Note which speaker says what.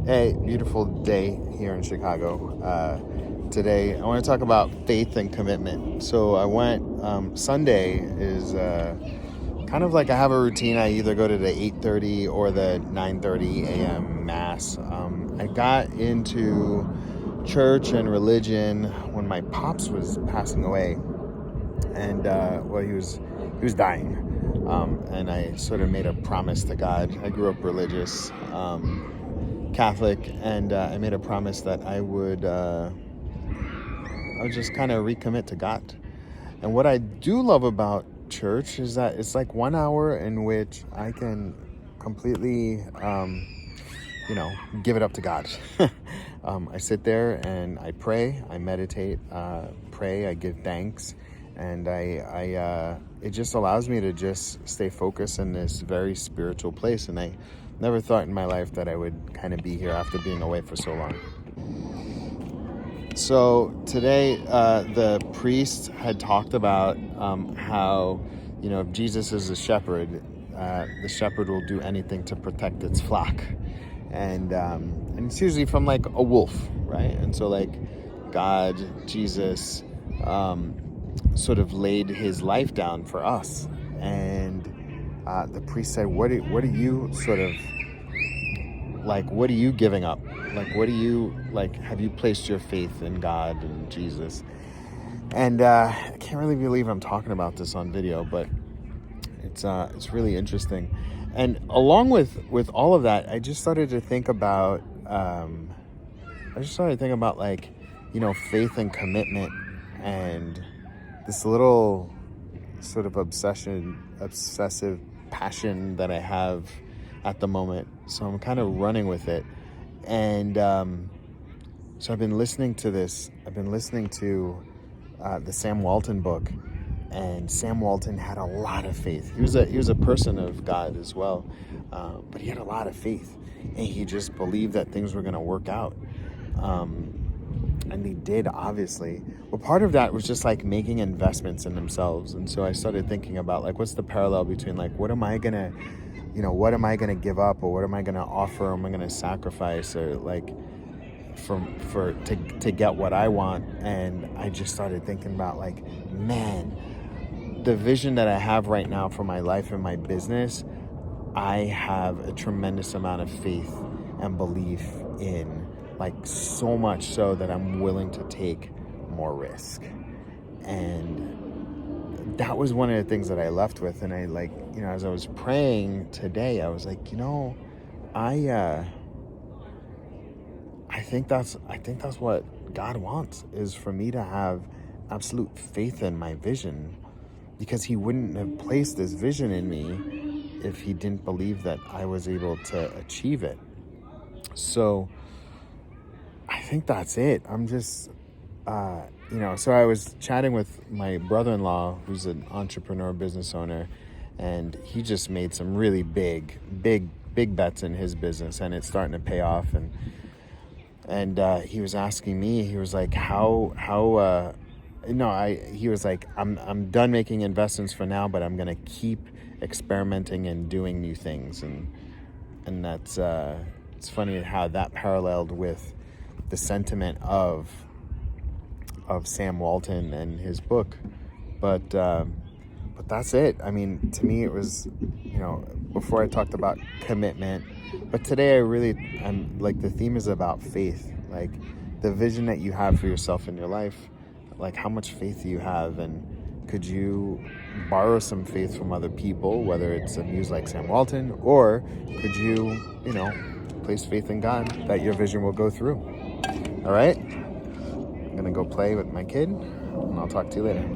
Speaker 1: Hey, beautiful day here in Chicago. Today, I want to talk about faith and commitment. So I went, Sunday is kind of like I have a routine. I either go to the 8:30 or the 9:30 a.m. Mass. I got into church and religion when my pops was passing away. And, well, he was dying. And I sort of made a promise to God. I grew up religious. Catholic, and I made a promise that I would just kind of recommit to God. And what I do love about church is that it's like 1 hour in which I can completely, give it up to God. I sit there and I pray, I meditate, pray, I give thanks, and it just allows me to just stay focused in this very spiritual place. And I never thought in my life that I would kind of be here after being away for so long. So today, the priest had talked about how, if Jesus is a shepherd, the shepherd will do anything to protect its flock. And it's usually from like a wolf, right? And so like God, Jesus, sort of laid his life down for us. And the priest said, what are you sort of like, what are you giving up? Like, what do you, like, have you placed your faith in God and Jesus? And I can't really believe I'm talking about this on video, but it's really interesting. And along with all of that, I just started to think about, like, faith and commitment, and this little sort of obsessive passion that I have at the moment. So I'm kind of running with it. And so I've been listening to the Sam Walton book, and Sam Walton had a lot of faith. He was a person of God as well, but he had a lot of faith, and he just believed that things were going to work out. And they did, obviously. But part of that was just like making investments in themselves. And so I started thinking about like, what's the parallel between like, what am I gonna give up, or what am I gonna offer, or am I gonna sacrifice, or like to get what I want? And I just started thinking about like, man, the vision that I have right now for my life and my business, I have a tremendous amount of faith and belief in, like so much so that I'm willing to take more risk. And that was one of the things that I left with. And I like, as I was praying today, I was like, I think that's what God wants, is for me to have absolute faith in my vision, because he wouldn't have placed this vision in me if he didn't believe that I was able to achieve it. So I think that's it. I'm just, so I was chatting with my brother-in-law, who's an entrepreneur, business owner, and he just made some really big bets in his business, and it's starting to pay off. And he was asking me, he was like, he was like, I'm done making investments for now, but I'm going to keep experimenting and doing new things. And that's, it's funny how that paralleled with the sentiment of Sam Walton and his book. But that's it. I mean, to me, it was, before I talked about commitment, but today I'm like, the theme is about faith, like the vision that you have for yourself in your life. Like, how much faith do you have, and could you borrow some faith from other people, whether it's a muse like Sam Walton, or could you, place faith in God that your vision will go through? All right, I'm gonna go play with my kid, and I'll talk to you later.